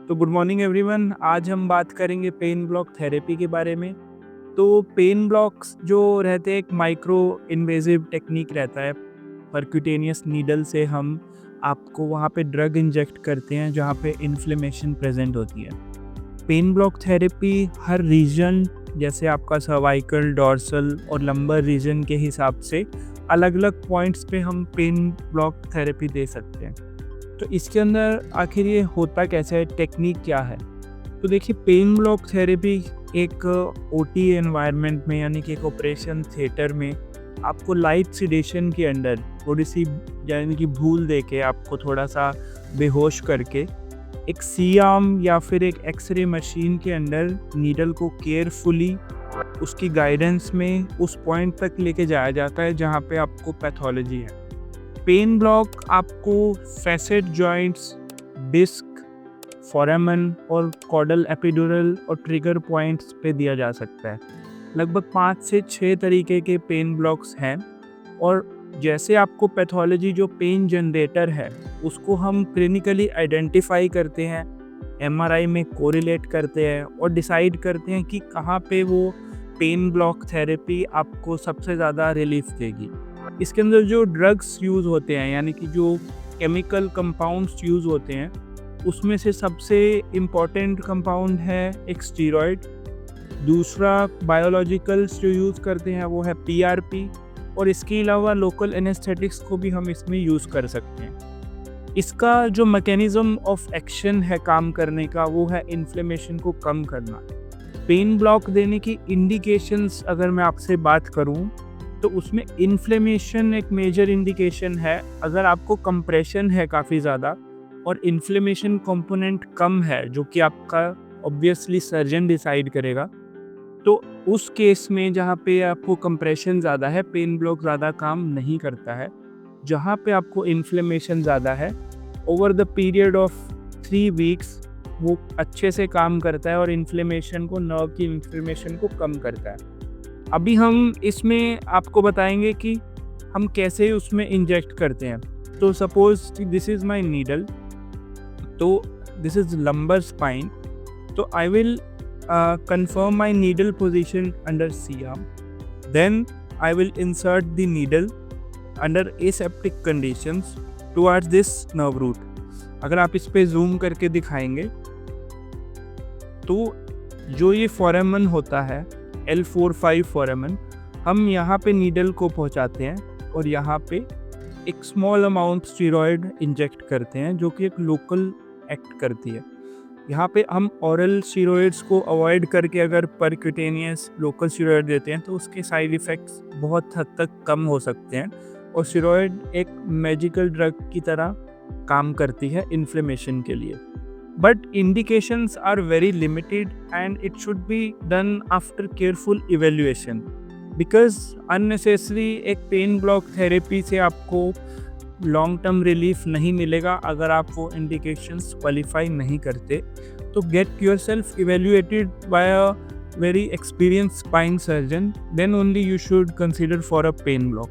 तो good morning everyone. आज हम बात करेंगे पेन ब्लॉक थेरेपी के बारे में। तो पेन ब्लॉक्स जो रहते हैं एक माइक्रो इन्वेजिव टेक्निक रहता है। परक्यूटेनियस नीडल से हम आपको वहाँ पे ड्रग इंजेक्ट करते हैं जहाँ पे इन्फ्लेमेशन प्रेजेंट होती है। पेन ब्लॉक थेरेपी हर रीजन जैसे आपका सर्वाइकल, डॉर्सल और लंबर रीजन के हिसाब से अलग अलग पॉइंट्स पे हम पेन ब्लॉक थेरेपी दे सकते हैं। तो इसके अंदर आखिर ये होता कैसे है, टेक्निक क्या है? तो देखिए, पेन ब्लॉक थेरेपी एक ओटी एनवायरनमेंट में यानी कि एक ऑपरेशन थिएटर में आपको लाइट सिडेशन के अंडर थोड़ी सी यानी कि भूल दे के आपको थोड़ा सा बेहोश करके एक सी आर्म या फिर एक एक्सरे मशीन के अंदर नीडल को केयरफुली उसकी गाइडेंस में उस पॉइंट तक लेके जाया जाता है जहाँ पे आपको पैथोलॉजी है। पेन ब्लॉक आपको फैसेट जॉइंट्स, डिस्क, फोरामन और कॉडल एपिड्यूरल और ट्रिगर पॉइंट्स पे दिया जा सकता है। लगभग 5 से 6 तरीके के पेन ब्लॉक्स हैं और जैसे आपको पैथोलॉजी जो पेन जनरेटर है उसको हम क्लिनिकली आइडेंटिफाई करते हैं, एमआरआई में कोरिलेट करते हैं और डिसाइड करते हैं कि कहाँ पे वो पेन ब्लॉक थेरेपी आपको सबसे ज़्यादा रिलीफ देगी। इसके अंदर जो ड्रग्स यूज़ होते हैं यानी कि जो केमिकल कंपाउंड्स यूज़ होते हैं उसमें से सबसे इम्पॉर्टेंट कंपाउंड है एक स्टीरॉयड। दूसरा बायोलॉजिकल्स जो यूज़ करते हैं वो है पीआरपी और इसके अलावा लोकल एनेस्थेटिक्स को भी हम इसमें यूज़ कर सकते हैं। इसका जो मैकेनिज़्म ऑफ एक्शन है काम करने का वो है इन्फ्लेमेशन को कम करना। पेन ब्लॉक देने की इंडिकेशंस अगर मैं आपसे बात करूं तो उसमें इन्फ्लेमेशन एक मेजर इंडिकेशन है। अगर आपको कंप्रेशन है काफ़ी ज़्यादा और इन्फ्लेमेशन कंपोनेंट कम है जो कि आपका ऑब्वियसली सर्जन डिसाइड करेगा, तो उस केस में जहाँ पे आपको कंप्रेशन ज़्यादा है पेन ब्लॉक ज़्यादा काम नहीं करता है। जहाँ पे आपको इन्फ्लेमेशन ज़्यादा है over the period of 3 weeks वो अच्छे से काम करता है और इन्फ्लेमेशन को, नर्व की इन्फ्लेमेशन को कम करता है। अभी हम इसमें आपको बताएंगे कि हम कैसे उसमें इंजेक्ट करते हैं। तो suppose this is my needle, तो दिस इज़ लंबर स्पाइन, तो I will confirm my needle position under C-arm. Then I will insert the needle under aseptic conditions towards this nerve root. अगर आप इस पे zoom करके दिखाएंगे तो जो ये फोरामन होता है L45 फोरामन, हम यहाँ पे नीडल को पहुँचाते हैं और यहाँ पे एक स्मॉल अमाउंट स्टीरॉयड इंजेक्ट करते हैं जो कि एक लोकल एक्ट करती है। यहाँ पे हम ऑरल स्टीरॉयड्स को अवॉइड करके अगर परक्यूटेनियस लोकल स्टीरॉयड देते हैं तो उसके साइड इफ़ेक्ट्स बहुत हद तक कम हो सकते हैं और स्टीरॉयड एक मैजिकल ड्रग की तरह काम करती है इन्फ्लेमेशन के लिए। But indications are very limited and it should be done after careful evaluation, because unnecessary एक पेन ब्लॉक थेरेपी से आपको लॉन्ग टर्म रिलीफ नहीं मिलेगा अगर आप वो इंडिकेशंस क्वालिफाई नहीं करते। तो get yourself evaluated by a very experienced spine surgeon, then only you should consider for a pain block.